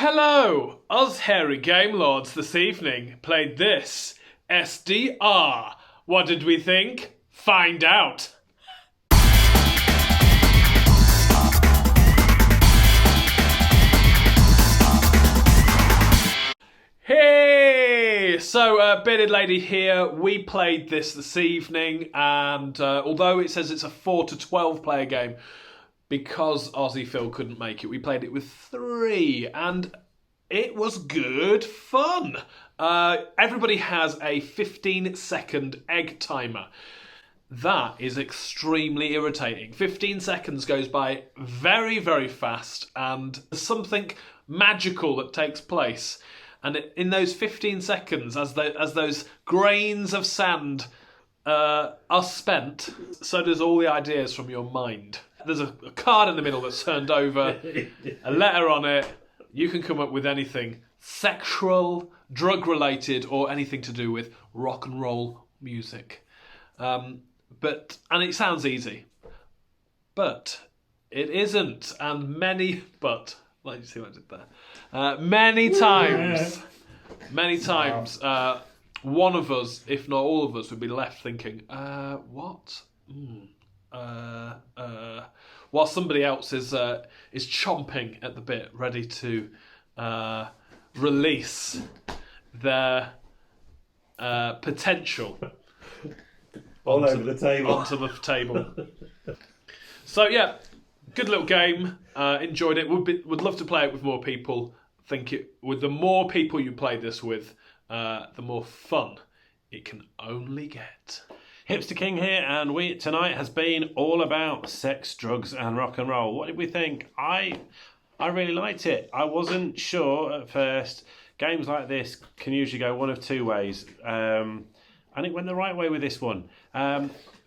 Hello! Us hairy game lords this evening played this SDR. What did we think? Find out! Hey! So, Bearded Lady here. We played this evening, and although it says it's a 4 to 12 player game, because Aussie Phil couldn't make it, we played it with 3, and it was good fun. Everybody has a 15-second egg timer. That is extremely irritating. 15 seconds goes by very, very fast, and there's something magical that takes place. And in those 15 seconds, as those grains of sand are spent, so does all the ideas from your mind. There's a card in the middle that's turned over, a letter on it. You can come up with anything sexual, drug-related, or anything to do with rock and roll music. And it sounds easy, but it isn't. And many times, one of us, if not all of us, would be left thinking, what? While somebody else is chomping at the bit, ready to release their potential over the table. onto the table. So yeah, good little game. Enjoyed it. Would love to play it with more people. With the more people you play this with, the more fun it can only get. Hipster King here, and we tonight has been all about sex, drugs, and rock and roll. What did we think? I really liked it. I wasn't sure at first. Games like this can usually go one of two ways, and it went the right way with this one.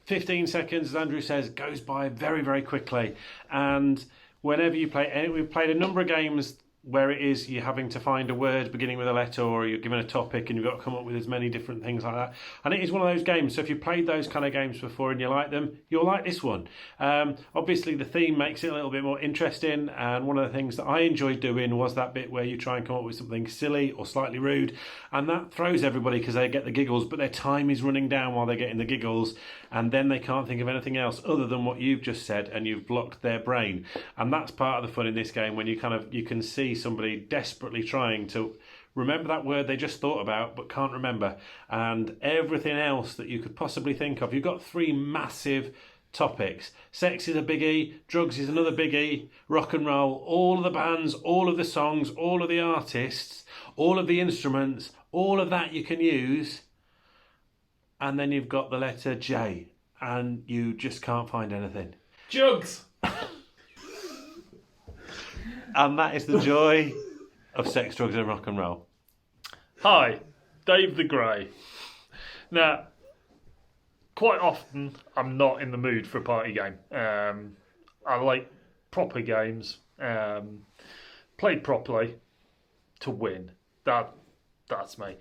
15 seconds, as Andrew says, goes by very, very quickly. And whenever you play, we've played a number of games where it is you're having to find a word beginning with a letter, or you're given a topic and you've got to come up with as many different things like that. And it is one of those games. So if you've played those kind of games before and you like them, you'll like this one. Obviously, the theme makes it a little bit more interesting. And one of the things that I enjoyed doing was that bit where you try and come up with something silly or slightly rude. And that throws everybody because they get the giggles, but their time is running down while they're getting the giggles. And then they can't think of anything else other than what you've just said, and you've blocked their brain. And that's part of the fun in this game, when you can see somebody desperately trying to remember that word they just thought about but can't remember, and everything else that you could possibly think of. You've got 3 massive topics. Sex is a biggie, drugs is another biggie, rock and roll, all of the bands, all of the songs, all of the artists, all of the instruments, all of that you can use. And then you've got the letter J, and you just can't find anything. Jugs! And that is the joy of sex, drugs, and rock and roll. Hi, Dave the Grey. Now, quite often I'm not in the mood for a party game. I like proper games, played properly to win. That's me.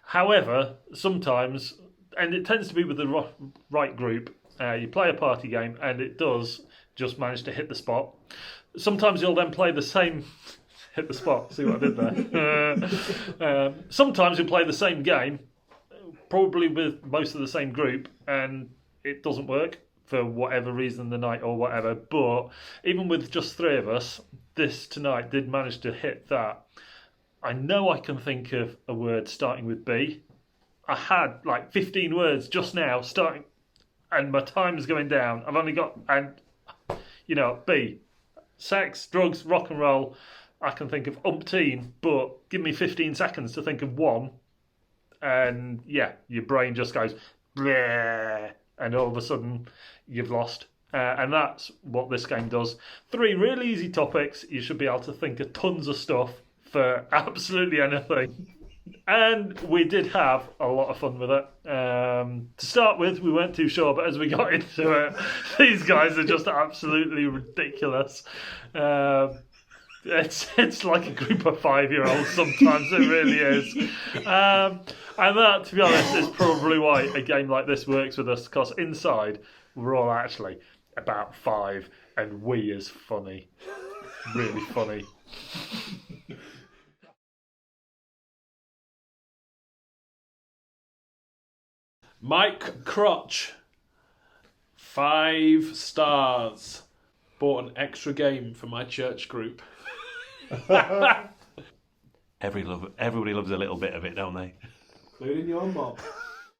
However, sometimes, and it tends to be with the right group, you play a party game and it does just manage to hit the spot. Sometimes you'll then play the same... Hit the spot, see what I did there? Sometimes you'll play the same game, probably with most of the same group, and it doesn't work for whatever reason, the night or whatever. But even with just 3 of us, this tonight did manage to hit that. I know I can think of a word starting with B. I had like 15 words just now starting, and my time's going down. I've only got, B. Sex, drugs, rock and roll. I can think of umpteen, but give me 15 seconds to think of one. And yeah, your brain just goes, bleh, and all of a sudden you've lost. And that's what this game does. 3 really easy topics. You should be able to think of tons of stuff for absolutely anything. And we did have a lot of fun with it. To start with, we weren't too sure, but as we got into it, these guys are just absolutely ridiculous. It's like a group of 5-year-olds sometimes, it really is. And that, to be honest, is probably why a game like this works with us, because inside we're all actually about 5, and we is funny. Really funny. Mike Crotch, 5 stars. Bought an extra game for my church group. Everybody loves a little bit of it, don't they? Including your mum.